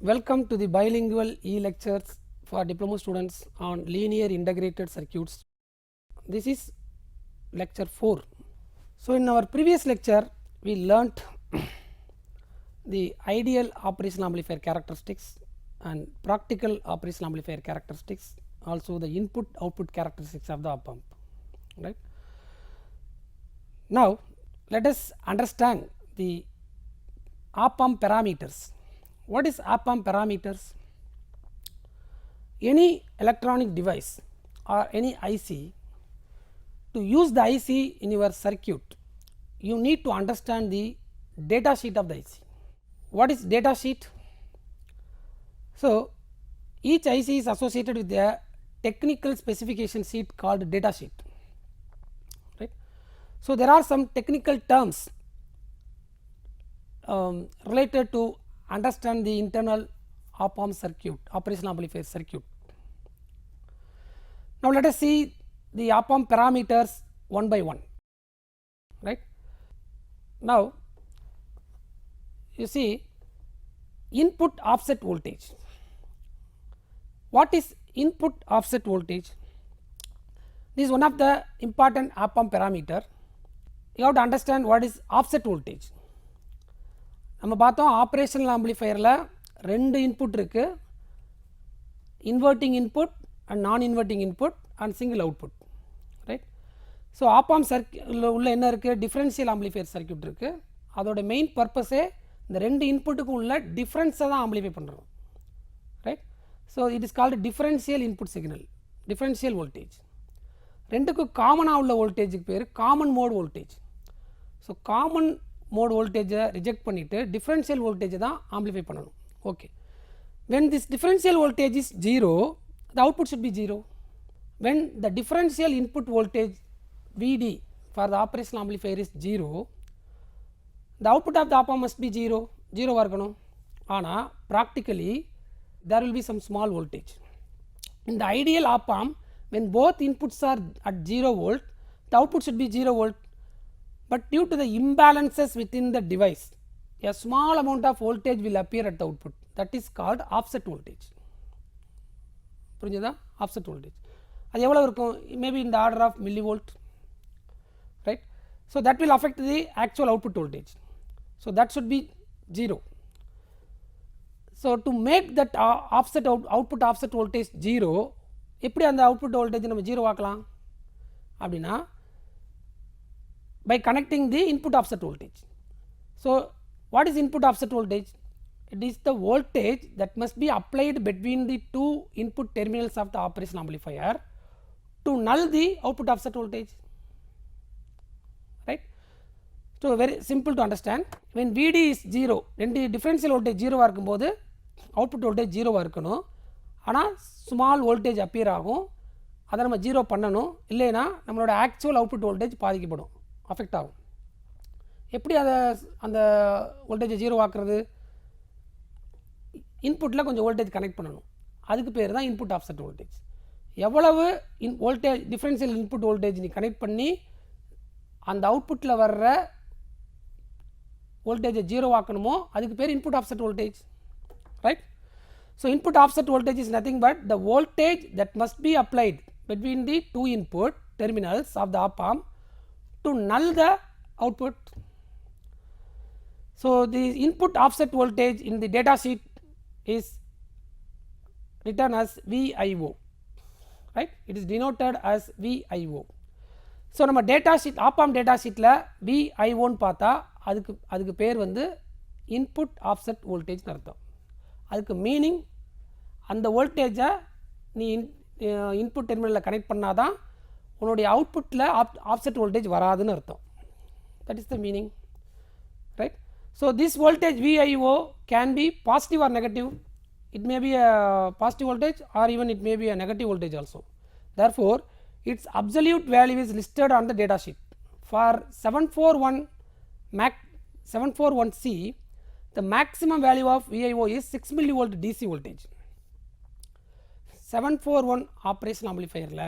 Welcome to the bilingual e-lectures for diploma students on linear integrated circuits. This is lecture 4. So in our previous lecture we learnt the ideal operational amplifier characteristics and practical operational amplifier characteristics, also the input output characteristics of the op amp, right. Now let us understand the op amp parameters. What is op amp parameters? Any electronic device or any IC, to use the IC in your circuit you need to understand the data sheet of the IC. What is data sheet? So each IC is associated with a technical specification sheet called data sheet, right. So there are some technical terms related to understand the internal op amp circuit, operational amplifier circuit. Now let us see the op amp parameters one by one, right. Now you see input offset voltage. What is input offset voltage? This is one of the important op amp parameter. You have to understand what is offset voltage. நம்ம பார்த்தோம் operational ஆம்பிளிஃபையரில் ரெண்டு input இருக்குது, inverting input and non inverting input and single output, right. So op amp சர்க்கியூட்டில் உள்ள என்ன இருக்குது, differential amplifier circuit இருக்குது. அதோட மெயின் பர்பஸே இந்த ரெண்டு இன்புட்டுக்கும் உள்ள டிஃப்ரென்ஸை தான் ஆம்பிளிஃபை பண்ணுறோம், right. So it is called differential input signal, differential voltage. ரெண்டுக்கும் காமனாக உள்ள வோல்டேஜுக்கு பேர் common mode voltage. So common mode வோல்டேஜை ரிஜெக்ட் பண்ணிவிட்டு டிஃப்ரென்ஷியல் வோல்டேஜை தான் ஆம்பிளிஃபை பண்ணணும். Okay, when this differential voltage is 0, the output should be 0. When the differential input voltage Vd for the operational amplifier is 0, the output of the op amp must be 0 இருக்கணும். ஆனால் practically there will be some small voltage. In the ideal op amp, when both inputs are at 0 volt, the output should be 0 volt. But due to the imbalances within the device, a small amount of voltage will appear at the output. That is called offset voltage. புரிஞ்சுதா? offset voltage அது எவ்வளோ இருக்கும்? Maybe in the order of millivolt, right. So that will affect the actual output voltage. So that should be 0. So to make that output offset voltage 0, எப்படி அந்த output voltage நம்ம 0 ஆக்கலாம் அப்படின்னா by connecting the input offset voltage. So what is input offset voltage? It is the voltage that must be applied between the two input terminals of the operational amplifier to null the output offset voltage, right. So very simple to understand. When Vd is 0, ரெண்டு differential voltage 0 இருக்கும்போது output voltage 0 இருக்கணும். ஆனால் small voltage appear ஆகும், அதை நம்ம 0 பண்ணணும். இல்லைனா நம்மளோட actual output voltage பாதிக்கப்படும், அஃபெக்ட் ஆகும். எப்படி அதை அந்த வோல்டேஜை 0 ஆக்குறது? இன்புட்டில் கொஞ்சம் வோல்டேஜ் கனெக்ட் பண்ணணும், அதுக்கு பேர் தான் இன்புட் ஆஃப்செட் வோல்டேஜ். எவ்வளவு வோல்டேஜ் டிஃப்ரென்ஷியல் இன்புட் வோல்டேஜ் நீ கனெக்ட் பண்ணி அந்த அவுட்புட்டில் வர்ற வோல்டேஜை 0 ஆக்கணுமோ அதுக்கு பேர் input offset voltage, right. So input offset voltage is nothing but the voltage that must be applied between the two input terminals of the op amp to null the output. So the input offset voltage in the data sheet is written as VIO, right. It is denoted as VIO. So நம்ம data sheet op amp data sheetல VIO ன்னு பார்த்தா அதுக்கு பேர் வந்து input offset voltage அர்த்தம். அதுக்கு meaning அந்த வோல்டேஜை நீ இன்புட் டெர்மினலில் கனெக்ட் பண்ணாதான் உன்னுடைய அவுட்புட்டில் ஆஃப்செட் வோல்டேஜ் வராதுன்னு அர்த்தம். That is the meaning, right. So this voltage VIO can be positive or negative. It may be a positive voltage R even it may be a negative voltage also. therefore its absolute value is listed on the data sheet. For 741C, the maximum value of VIO is 6 millivolt DC voltage. 741 operation ஆம்பிளிஃபையரில்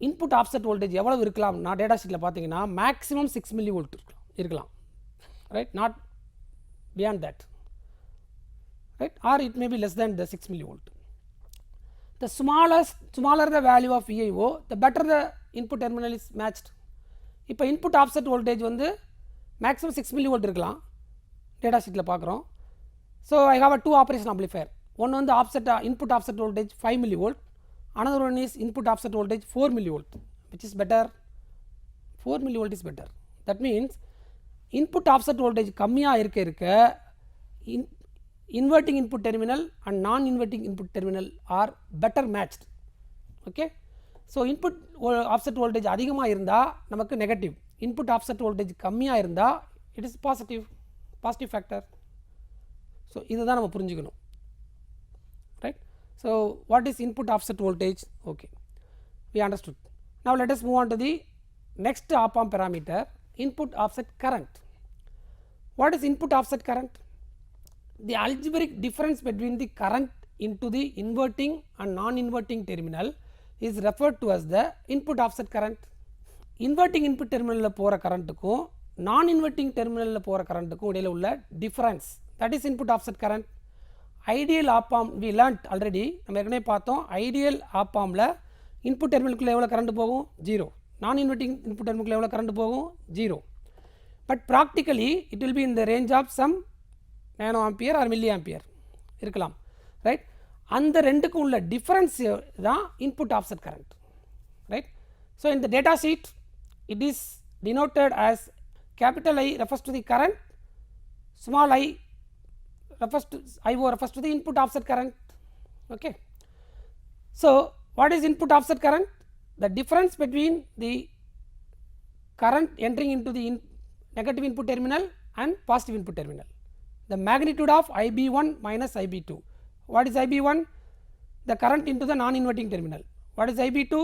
input offset voltage எவ்வளவு இருக்கலாம்? நான் data ஷீட்டில் பார்த்தீங்கன்னா maximum 6 millivolt இருக்கலாம், right. Not beyond that, right, or it may be less than the 6 millivolt. The smaller the value of VIO, the better the input terminal is matched. இப்போ input offset voltage வந்து maximum 6 millivolt இருக்கலாம், data ஷீட்டில் பார்க்குறோம். So I have a 2 operation amplifier. ஒன்று வந்து input offset voltage 5 millivolt, another one is input offset voltage 4 millivolt. Which is better? 4 millivolt is better. That means input offset voltage கம்மியாக இருக்க inverting input terminal and non-inverting input terminal are better matched. Okay, so input offset voltage அதிகமாக இருந்தால் நமக்கு negative, input offset voltage கம்மியாக இருந்தால் it is positive factor. So இதுதான் நம்ம புரிஞ்சுக்கணும், right? So what is input offset voltage? Okay, we understood. Now let us move on to the next op amp parameter, input offset current. What is input offset current? The algebraic difference between the current into the inverting and non-inverting terminal is referred to as the input offset current. Inverting input terminal போகிற கரண்ட்டுக்கும் non-inverting terminal போகிற கரண்ட்டுக்கும் இடையில் உள்ள difference, that is input offset current. Ideal op amp we learnt already, நம்ம ஏற்கனவே பார்த்தோம். Ideal op ampல input terminalக்குள்ள எவ்வளோ current போகும்? 0. non-inverting input terminalக்குள்ள எவ்வளோ கரண்ட் போகும்? 0. But practically it will be in the range of some nano ampere or milli ampere இருக்கலாம், right? அந்த ரெண்டுக்கும் உள்ள டிஃபரன்ஸ் தான் input offset current, right? So இந்த data sheet it is denoted as capital I refers to the current, small I refers to the input offset current. Okay, so what is input offset current? The difference between the current entering into the negative input terminal and positive input terminal. The magnitude of IB1 minus IB2. What is IB1? The current into the non-inverting terminal. What is IB2?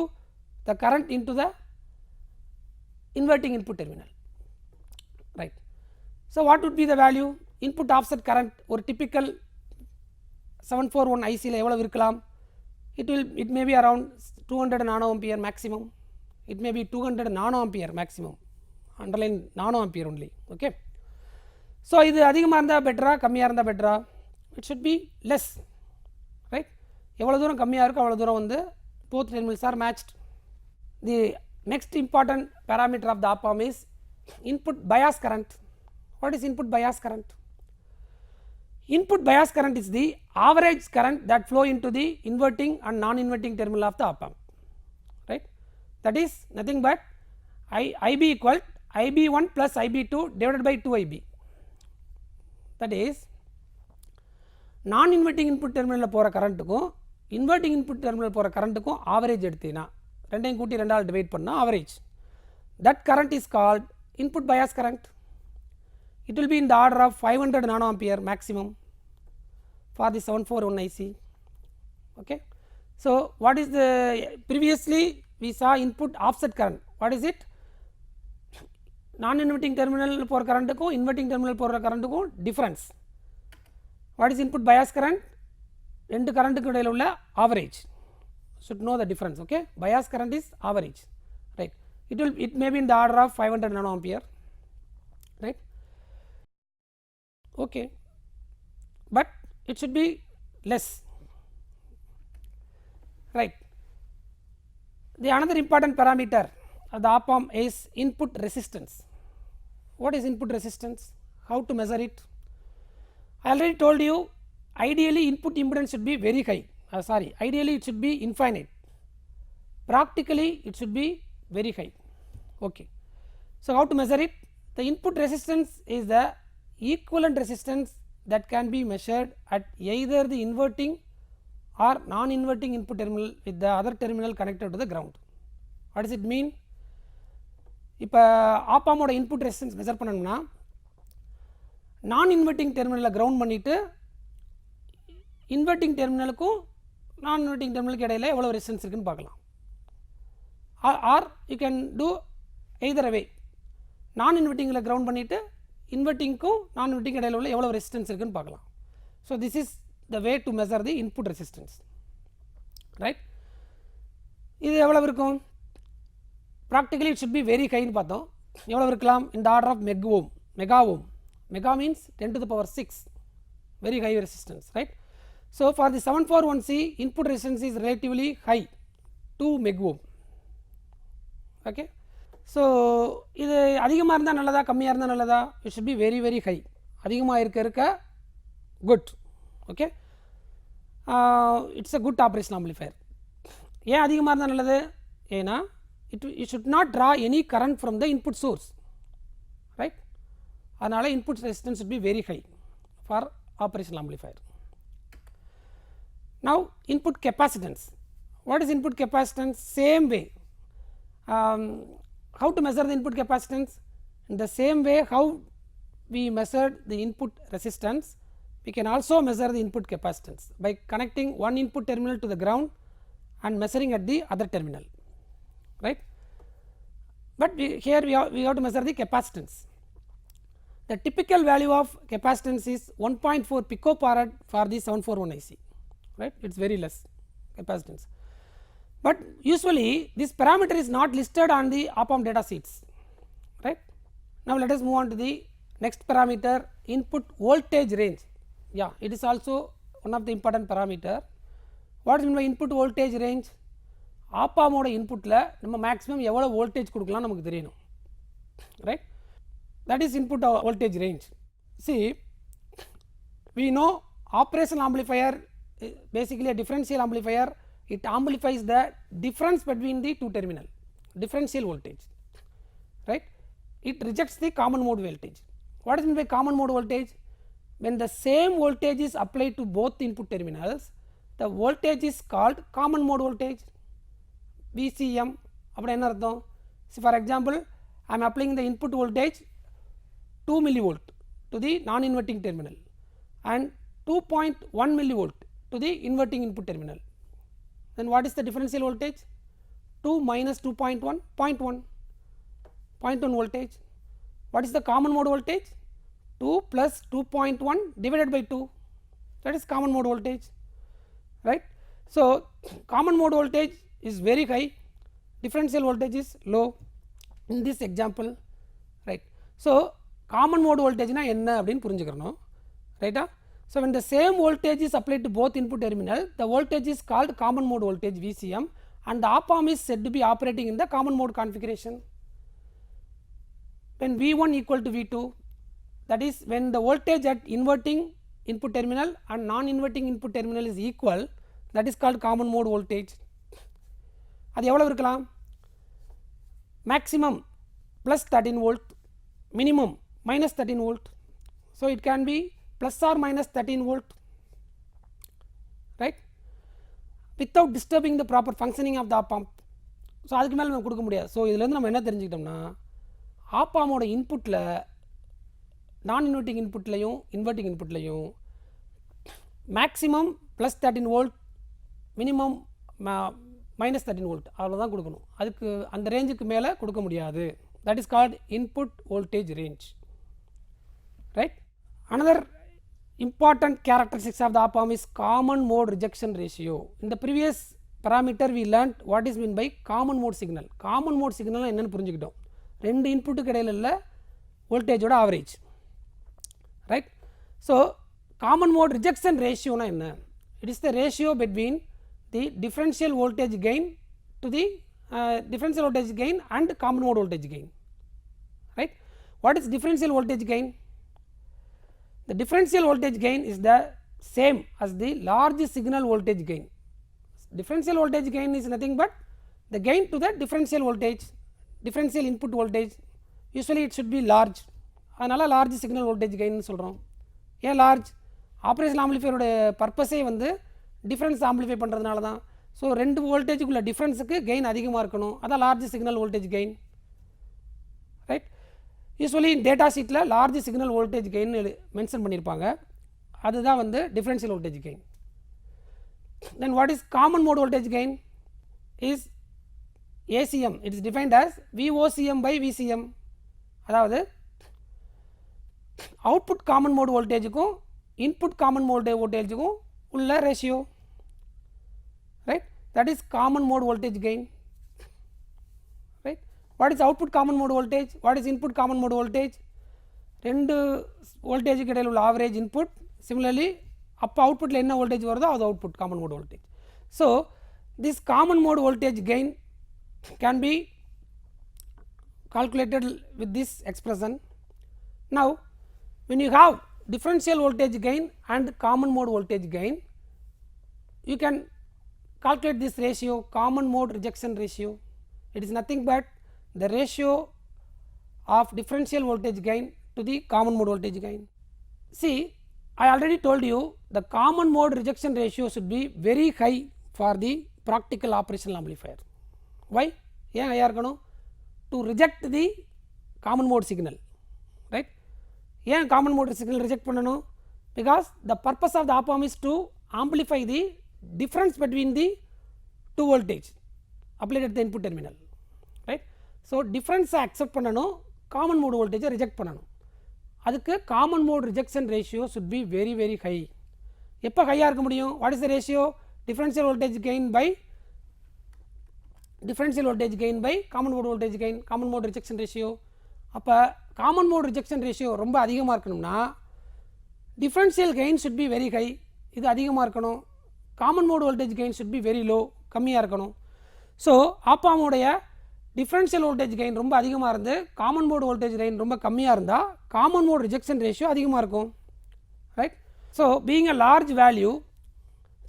The current into the inverting input terminal, right? So what would be the value? Input offset current or typical 741 IC la evalavu irukkalam? It may be around 200 nano ampere maximum. It may be 200 nano ampere maximum. Underline nano ampere only. Okay, so இது அதிகமாக இருந்தால் பெட்டரா, கம்மியாக இருந்தால் பெட்டரா? It should B less, right? எவ்வளோ தூரம் கம்மியாக இருக்கோ அவ்வளோ தூரம் வந்து both terminals are matched. The next important parameter of the op amp is input bias current. What is input bias current? Input bias current is the average current that flow into the inverting and non-inverting terminal of the op amp, right? That is nothing but IB equal IB1 plus IB2 divided by 2IB. That is non-inverting input terminal போகிற கரண்ட்டுக்கும் inverting input terminal போகிற கரண்ட்டுக்கும் average எடுத்தீங்கன்னா ரெண்டையும் கூட்டி ரெண்டால் divide பண்ணால் average. That current is called input bias current. It will be in the order of 500 nano ampere maximum for the 741 IC. Okay, so what is the previously we saw input offset current. What is it? non-inverting terminal போகிற கரண்ட்டுக்கும் inverting terminal போகிற கரண்ட்டுக்கும் difference. What is input bias current? ரெண்டு கரண்ட்டுக்கு இடையில் உள்ள average. Should know the difference. Okay, bias current is average, right? It may be in the order of 500 nano ampere, right? Okay, but it should be less, right? The another important parameter of the op amp is input resistance. What is input resistance? How to measure it? I already told you, ideally input impedance should be very high. Ideally it should be infinite. Practically it should be very high. Okay, so how to measure it? The input resistance is the equivalent resistance that can be measured at either the inverting or non-inverting input terminal with the other terminal connected to the ground. What does it mean? இப்போ op amp ஓட input resistance measure பண்ணணும்னா non-inverting terminal ground பண்ணிவிட்டு inverting terminalக்கும் non-inverting terminalக்கு இடையில் எவ்வளோ resistance இருக்குன்னு பார்க்கலாம். Or you can do either way. non-invertingல கிரவுண்ட் பண்ணிவிட்டு invertingக்கும் non-inverting இடையில் உள்ள எவ்வளோ ரெசிஸ்டன்ஸ் இருக்குன்னு பார்க்கலாம். So this is the way to measure the input resistance, right? இது எவ்வளவு இருக்கும்? Practically it should be very ஹைன்னு பார்த்தோம். எவ்வளோ இருக்கலாம்? இந்த order of mega ohm. Mega means 10 to the power 6, very high resistance, right? So for the 741C, input resistance is relatively high, 2 meg ohm. Okay, so இது அதிகமாக இருந்தால் நல்லதா கம்மியாக இருந்தால் நல்லதா? It should be very very high. அதிகமாக இருக்க good. Okay, it's a good operation amplifier. ஏன் அதிகமாக இருந்தால் நல்லது? ஏன்னா it should not draw any current from the input source, right? அதனால் input resistance should be very high for operational amplifier. Now input capacitance. What is input capacitance? Same way. How to measure the input capacitance? In the same way how we measured the input resistance, we can also measure the input capacitance by connecting one input terminal to the ground and measuring at the other terminal, right? But here we have to measure the capacitance. The typical value of capacitance is 1.4 picofarad for the 741 IC, right? It is very less capacitance. But usually this parameter is not listed on the op amp data sheets, right? Now let us move on to the next parameter, input voltage range. Yeah, it is also one of the important parameter. What is meant by input voltage range? op amp ஓட இன்புட்டில் நம்ம maximum எவ்வளோ voltage கொடுக்கலாம் நமக்கு தெரியணும், right? That is input voltage range. See, we know operational amplifier basically a differential amplifier. It amplifies the difference between the two terminal, differential voltage, right? It rejects the common mode voltage. What is meant by common mode voltage? When the same voltage is applied to both input terminals, the voltage is called common mode voltage, VCM. அப்படி என்ன அர்த்தம்? See, for example, I am applying the input voltage 2 millivolt to the non-inverting terminal and 2.1 millivolt to the inverting input terminal. Then what is the differential voltage? 2 minus 2.1, 0.1 voltage. What is the common mode voltage? 2 plus 2.1 divided by 2, that is common mode voltage, right? So common mode voltage is very high, differential voltage is low in this example, right? So common mode voltage na enna appdin purinjikranum, right? So when the same voltage is applied to both input terminal, the voltage is called common mode voltage, VCM, and the op amp is said to be operating in the common mode configuration. When V1 equal to V2, that is when the voltage at inverting input terminal and non-inverting input terminal is equal, that is called common mode voltage. அது எவ்வளவு இருக்கலாம்? Maximum plus 13 volt, minimum minus 13 volt. So it can be plus or minus 13 volt, right? Without disturbing the proper functioning of the op amp. So அதுக்கு மேலே நம்ம கொடுக்க முடியாது. So இதுலேருந்து நம்ம என்ன தெரிஞ்சுக்கிட்டோம்னா, op amp ஓட இன்புட்டில் நான் இன்வெர்ட்டிங் இன்புட்லையும் இன்வெர்ட்டிங் இன்புட்லையும் maximum plus 13 volt, minimum minus 13 volt அவ்வளோதான் கொடுக்கணும். அதுக்கு அந்த ரேஞ்சுக்கு மேலே கொடுக்க முடியாது. That is called input voltage range, right? another important characteristics of the op amp is common mode rejection ratio. In the previous parameter we learnt what is meant by common mode signal. common mode signal என்னன்னு புரிஞ்சுக்கிட்டோம். ரெண்டு இன்புட்டுக்கு இடையில உள்ள வோல்டேஜோட average, right? So common mode rejection ratio na enna? It is the ratio between the differential voltage gain to the differential voltage gain and common mode voltage gain, right? What is differential voltage gain? The differential voltage gain is the same as the large signal voltage gain. Differential voltage gain is nothing but the gain to the differential voltage, differential input voltage. Usually it should be large. அதனால large signal voltage gain சொல்கிறோம். ஏன் large? Operational ஆம்பிளிஃபையரோட பர்பஸே வந்து difference amplify பண்ணுறதுனால தான். So ரெண்டு வோல்டேஜுக்குள்ள டிஃப்ரென்ஸுக்கு gain அதிகமாக இருக்கணும், அதான் large signal voltage gain, right? Usually data ஷீட்டில் large signal voltage gain mention பண்ணியிருப்பாங்க, அதுதான் வந்து differential voltage gain. Then what is common mode voltage gain? Is ACM. It is defined as VOCM by VCM. அதாவது output common mode வோல்டேஜுக்கும் input common mode வோல்டேஜுக்கும் உள்ள ratio, right? That is common mode voltage gain, right? What is output common mode voltage? What is input common mode voltage? ரெண்டு வோல்டேஜுக்கு இடையில் உள்ள average input Similarly, அப்போ அவுட்புட்டில் என்ன வோல்டேஜ் வருதோ அது output common mode voltage. So this common mode voltage gain can be calculated with this expression. Now when you have differential voltage gain and common mode voltage gain, you can calculate this ratio, common mode rejection ratio. It is nothing but the ratio of differential voltage gain to the common mode voltage gain. See, I already told you the common mode rejection ratio should be very high for the practical operational amplifier. Why? ஏன் ஹையாக இருக்கணும்? To reject the common mode signal, right? ஏன் common mode signal reject பண்ணணும்? Because the purpose of the op amp is to amplify the difference between the two voltage applied at the input terminal, right? So difference accept பண்ணணும், common mode voltage reject பண்ணணும். அதுக்கு common mode rejection ratio should be very very high. எப்போ ஹையாக இருக்க முடியும்? What is the ratio? Differential voltage gain by common mode voltage gain, common mode rejection ratio. அப்போ common mode rejection ratio ரொம்ப அதிகமாக இருக்கணும்னா differential gain should be very high, இது அதிகமாக இருக்கணும். common mode voltage gain should be very low, கம்மியாக இருக்கணும். So op amp உடைய differential voltage gain ரொம்ப அதிகமாக இருந்து common mode voltage gain ரொம்ப கம்மியாக இருந்தால் common mode rejection ratio அதிகமாக இருக்கும், right? So being a large value,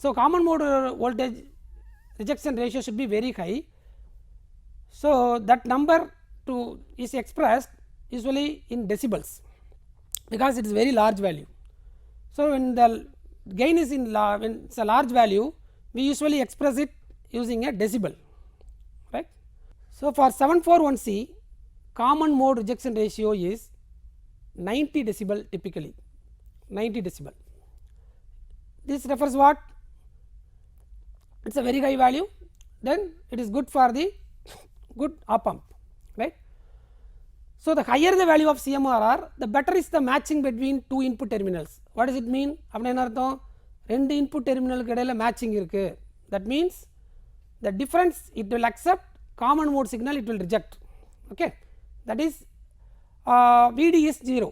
so common mode voltage rejection ratio should be very high. So that number is expressed usually in decibels because it is very large value. So when the gain is when it's a large value, we usually express it using a decibel, right? So for 741C, common mode rejection ratio is 90 decibel typically, 90 decibel. This refers what? It's a very high value, then it is good for the good op amp, right? So the higher the value of CMRR, the better is the matching between two input terminals. What does it mean? அப்படினா என்ன அர்த்தம்? ரெண்டு input terminalக்கு இடையில matching இருக்கு. That means the difference it will accept, common mode signal it will reject, okay? That is VD is 0,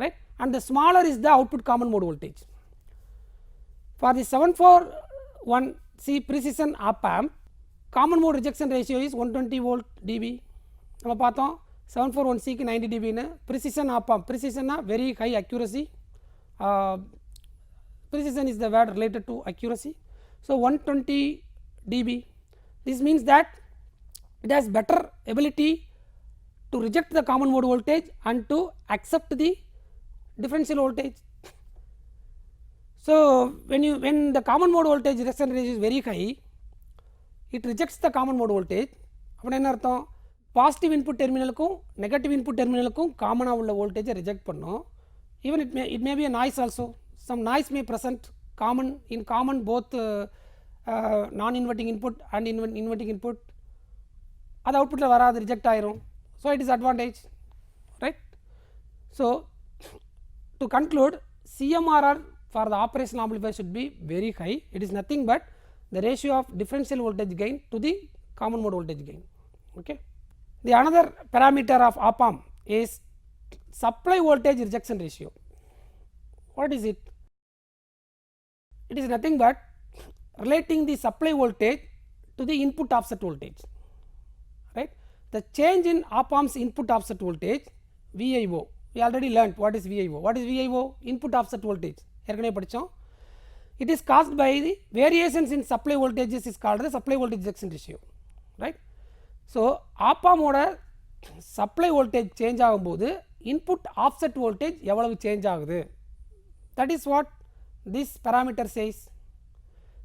right? And the smaller is the output common mode voltage. For the 741C precision op amp, common mode rejection ratio is 120 volt dB. நம்ம பார்த்தோம் 741C க்கு 90 dB னு. precision op amp, precision na very high accuracy, precision is the word related to accuracy. So 120 dB, this means that it has better ability to reject the common mode voltage and to accept the differential voltage. So when the common mode voltage rejection ratio is very high, it rejects the common mode voltage. அப்படினா என்ன அர்த்தம்? Positive input டெர்மினலுக்கும் negative input டெர்மினலுக்கும் காமனாக உள்ள வோல்டேஜை reject பண்ணோம். Even it may be a noise also, some noise may present in common both non inverting input and inverting input, அது அவுட்புட்டில் வராது, ரிஜெக்ட் ஆயிரும். So it is advantage, right? So to conclude, CMRR for the operational amplifier should be very high. It is nothing but the ratio of differential voltage gain to the common mode voltage gain, okay? The another parameter of op amp is supply voltage rejection ratio. What is it? It is nothing but relating the supply voltage to the input offset voltage, right? The change in op amp's input offset voltage, VIO, we already learnt what is VIO. What is VIO? Input offset voltage, ஏற்கனவே படிச்சோம். It is caused by the variations in supply voltages is called the supply voltage rejection ratio, right? So op amp ஓட supply voltage change ஆகும்போது input offset voltage எவ்வளவு change ஆகுது, that is what this parameter says.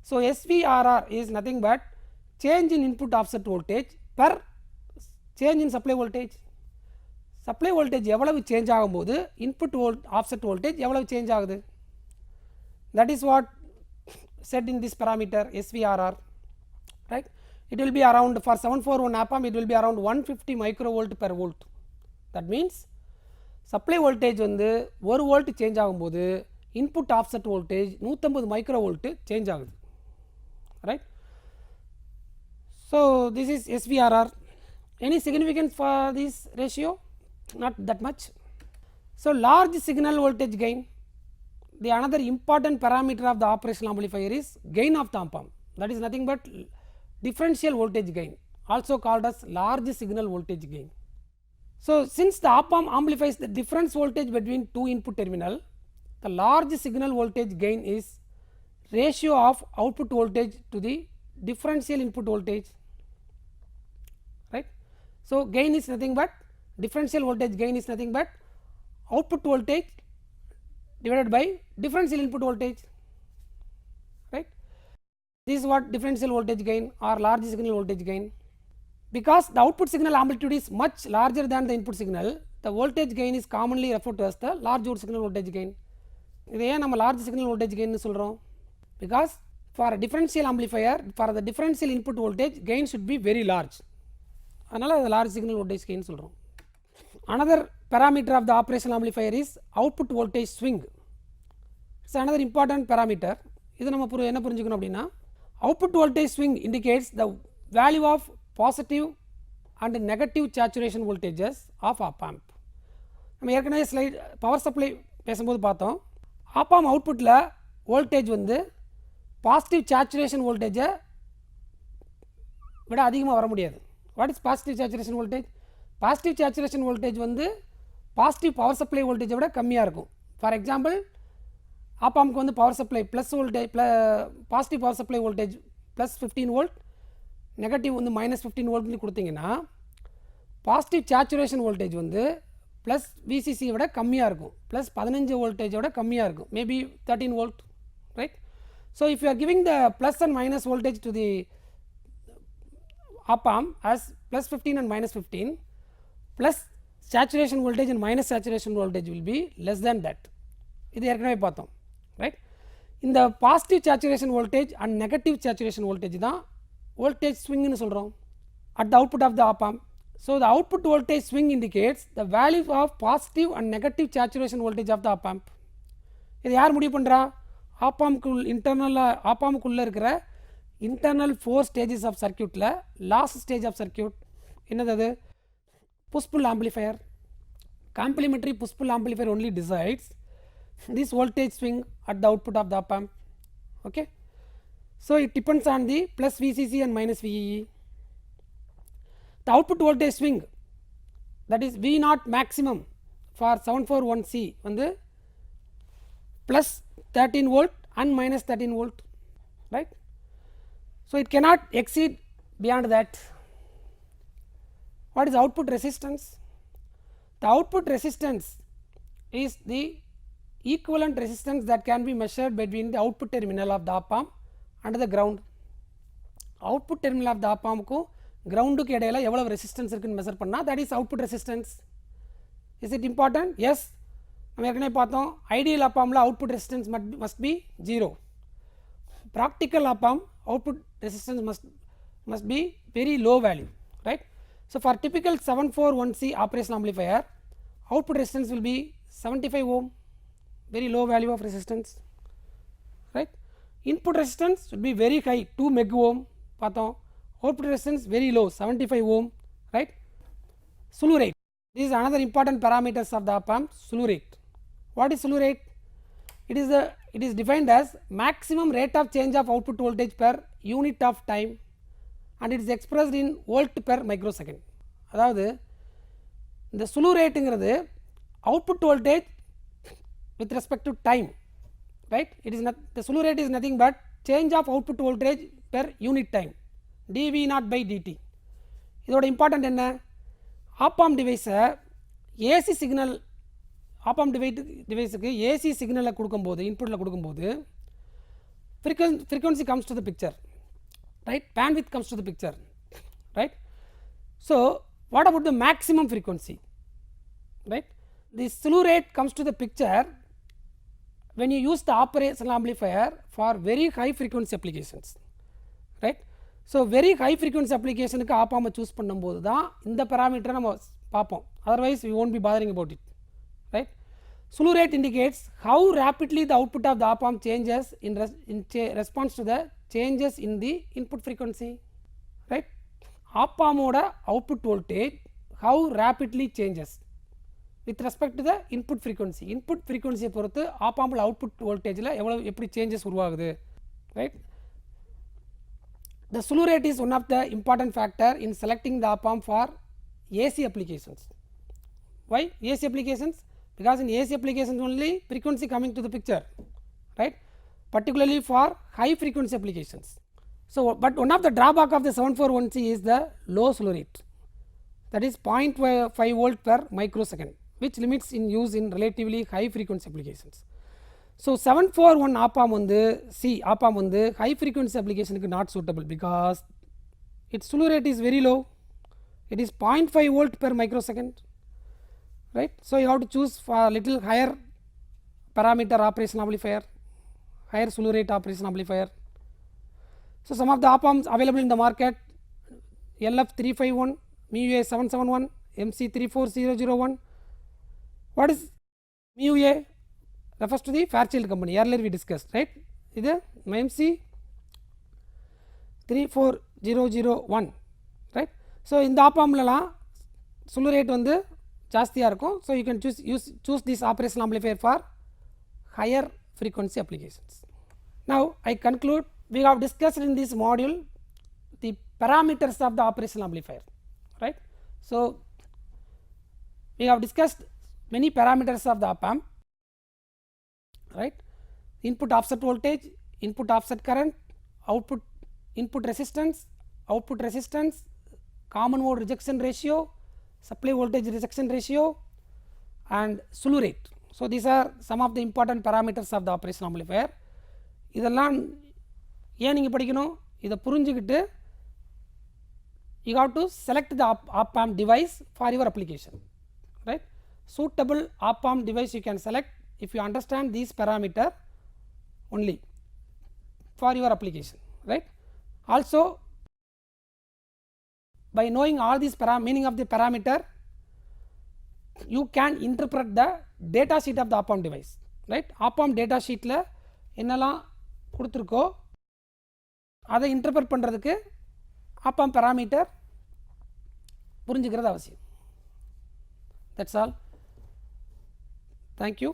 So SVRR is nothing but change in input offset voltage per change in supply voltage. supply voltage எவ்வளவு change ஆகும்போது input offset voltage எவ்வளவு change ஆகுது, that is what said in this parameter SVRR, right? It will be around, for 741 op amp it will be around 150 microvolt per volt. That means supply voltage வந்து 1 volt change ஆகும்போது input offset voltage 150 microvolt change ஆகுது, right? So this is SVRR. Any significance for this ratio? Not that much. So large signal voltage gain, the another important parameter of the operational amplifier is gain of the op-amp. That is nothing but differential voltage gain, also called as large signal voltage gain. So since the op-amp amplifies the difference voltage between two input terminal, the large signal voltage gain is ratio of output voltage to the differential input voltage, right. So gain is nothing but differential voltage gain is nothing but output voltage divided by differential input voltage, right. This is what differential voltage gain or large signal voltage gain. Because the output signal amplitude is much larger than the input signal, the voltage gain is commonly referred to as the large signal voltage gain. இதை ஏன் நம்ம large signal voltage gain சொல்கிறோம்? Because for a differential amplifier, for the differential input voltage, gain should be very large. அதனால் அது large signal voltage gain சொல்கிறோம். Another parameter of the operational amplifier is output voltage swing. It's another important parameter. இது நம்ம என்ன புரிஞ்சுக்கணும் அப்படின்னா, output voltage swing indicates the value of positive and negative saturation voltages of op amp. நம்ம ஏற்கனவே slide power supply பேசும்போது பார்த்தோம், op amp அவுட்புட்டில் வோல்டேஜ் வந்து பாசிட்டிவ் சேச்சுரேஷன் வோல்டேஜை விட அதிகமாக வர முடியாது. What is positive saturation voltage? Positive saturation voltage வந்து பாசிட்டிவ் பவர் சப்ளை வோல்டேஜை விட கம்மியாக இருக்கும். ஃபார் எக்ஸாம்பிள், op ampக்கு வந்து power supply plus voltage positive power supply voltage plus 15 volt, negative வந்து மைனஸ் 15 வோல்ட்னு கொடுத்தீங்கன்னா பாசிட்டிவ் சேச்சுரேஷன் வோல்டேஜ் வந்து ப்ளஸ் விசிசியை விட கம்மியாக இருக்கும், ப்ளஸ் 15 வோல்டேஜை விட கம்மியாக இருக்கும், maybe 13 volt, right. So if you are giving the plus and minus voltage to the op amp as plus 15 and minus 15, plus saturation voltage and minus saturation voltage will be less than that. இது ஏற்கனவே பார்த்தோம், right. இந்த positive saturation voltage and negative saturation voltage தான் voltage swing னு சொல்கிறோம் at the output of the op amp. So the output voltage swing indicates the value of positive and negative saturation voltage of the op amp. இது யார் முடிவு பண்ணுறா? op ampக்கு இன்டர்னலாக op ampக்குள்ளே இருக்கிற internal 4 stages of circuitல last stage of circuit என்னது? அது push pull amplifier. Complementary push pull amplifier only decides this voltage swing at the output of the op amp. Okay. So it depends on the plus VCC and minus VEE. The output voltage swing, that is V naught maximum for 741C வந்து plus 13 volt and minus 13 volt, right. So it cannot exceed beyond that. What is output resistance? The output resistance is the equivalent resistance that can be measured between the output terminal of the op amp and the ground. Output terminal of the op ampக்கு கிரவுண்டுக்கு இடையில எவ்வளவு resistance இருக்குன்னு measure பண்ணால் that is output resistance. Is it important? Yes. நம்ம ஏற்கனவே பார்த்தோம், ideal op ampல output resistance must be 0. Practical op amp output resistance must be very low value, right. So for typical 741C operational amplifier, output resistance will be 75 ohm, very low value of resistance, right. Input resistance should be very high, 2 meg ohm பார்த்தோம். Output resistance very low, 75 ohm, right. Slew rate, this is another important parameters of the op amp. Slew rate. What is slew rate? It is defined as maximum rate of change of output voltage per unit of time and it is expressed in volt per microsecond. அதாவது இந்த slew rateங்கிறது output voltage with respect to time, right. It is not, the slew rate is nothing but change of output voltage per unit time, dV naught by dt. இதோட important என்ன? op amp டிவைஸை AC signal op amp டிவைஸுக்கு AC சிக்னலை கொடுக்கும்போது, இன்புட்டில் கொடுக்கும்போது frequency comes to the picture, right. Bandwidth comes to the picture, right. So what about the maximum frequency, right. The slew rate comes to the picture when you use the operational amplifier for very high frequency applications, right. So very high frequency applicationக்கு op amp choose பண்ணும்போது தான் இந்த parameter நம்ம பார்ப்போம், otherwise we won't be bothering about it, right. Slew rate indicates how rapidly the output of the op amp changes in response to the changes in the input frequency, right. Op amp ஓட output voltage how rapidly changes, with respect to the input frequency. Input frequency பொறுத்து op amp output voltage எப்படி changes உருவாகுது, right? The slew rate is one of the important factor in selecting the op amp for AC applications. Why AC applications? Because in AC applications only frequency coming to the picture, right? Particularly for high frequency applications. So but one of the drawback of the 741C is the low slew rate, that is 0.5 volt per microsecond, which limits in use in relatively high frequency applications. So 741 op amp op amp high frequency application not suitable because its slew rate is very low. It is 0.5 volt per microsecond, right? So you have to choose for little higher parameter operation amplifier, higher slew rate operation amplifier. So some of the op amps available in the market: LF351, MUA 771, MC34001. What is MUA? Refers to the Fairchild company. Earlier we discussed, right? This is MC34001, right? So in the op amp slew rate ஜாஸ்தியாக இருக்கும். So you can choose this operational amplifier for higher frequency applications. Now I conclude, we have discussed in this module the parameters of the operational amplifier, right? So we have discussed many parameters of the op amp, right? Input offset voltage, input offset current, output input resistance, common mode rejection ratio, supply voltage rejection ratio, and slew rate. So these are some of the important parameters of the operational amplifier. இதெல்லாம் ஏன் நீங்கள் படிக்கணும்? இதை புரிஞ்சுக்கிட்டு you have to select the op amp device for your application, right? Suitable op amp device you can select if you understand these parameter only for your application, right? Also by knowing all these meaning of the parameter, you can interpret the data sheet of the op amp device, right? Op amp data sheet la என்னெல்லாம் கொடுத்துருக்கோ அதை interpret பண்ணுறதுக்கு op amp parameter புரிஞ்சுக்கிறது அவசியம். That's all. Thank you.